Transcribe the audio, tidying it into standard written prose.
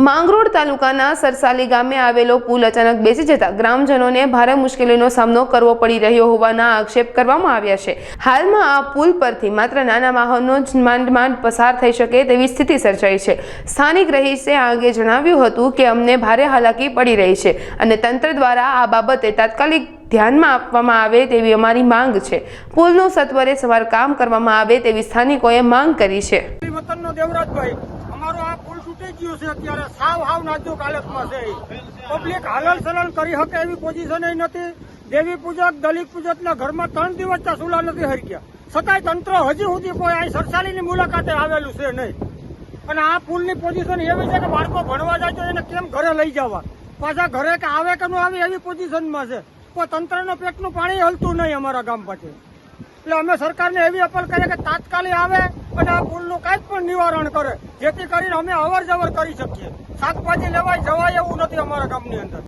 માંગરોળ તાલુકાના સરસાલી ગામે આવેલો પુલ અચાનક બેસી જતા ગ્રામજનોને ભારે મુશ્કેલીનો સામનો કરવો પડી રહ્યો હોવાના આક્ષેપ કરવામાં આવ્યા છે। હાલમાં આ પુલ પરથી માત્ર નાના વાહનો જ માંડ પસાર થઈ શકે તેવી સ્થિતિ સર્જાઈ છે। સ્થાનિક રહીશે આ અંગે જણાવ્યું હતું કે અમને ભારે હાલાકી પડી રહી છે અને તંત્ર દ્વારા આ બાબતે તાત્કાલિક ધ્યાનમાં આપવામાં આવે તેવી અમારી માંગ છે। પુલનું સત્વરે સમારકામ કરવામાં આવે તેવી સ્થાનિકોએ માંગ કરી છે। અમારો આ પુલ તૂટી ગયો છે, અત્યારે સાવ નાજુક હાલતમાં છે। પબ્લિક હાલલ સલલ કરી શકે એવી પોઝિશન નથી। દેવી પૂજક દલિત પૂજકના ઘરમાં 3 દિવસના સુલા નથી હરક્યા, છતાંય તંત્ર હજી સુધી કોઈ અહીં સરસાલીની મુલાકાતે આવેલું છે નહીં। અને આ પુલની પોઝિશન એવી છે કે બાળકો ભણવા જાય તો એને કેમ ઘરે લઈ જવા, પાછા ઘરે કે આવે કે ન આવે એવી પોઝિશનમાં છે। કોઈ તંત્રનો પેટનું પાણી હલતું નહીં અમારા ગામ પાસે। એટલે અમે સરકારને એવી અપીલ કરીએ કે તાત્કાલિક આવે અને આ પુલનું કાંઈક પણ નિવારણ કરે, જેથી કરીને અમે અવર જવર કરી શકીએ। શાકભાજી લેવાય જવાય એવું નથી અમારા ગામની અંદર।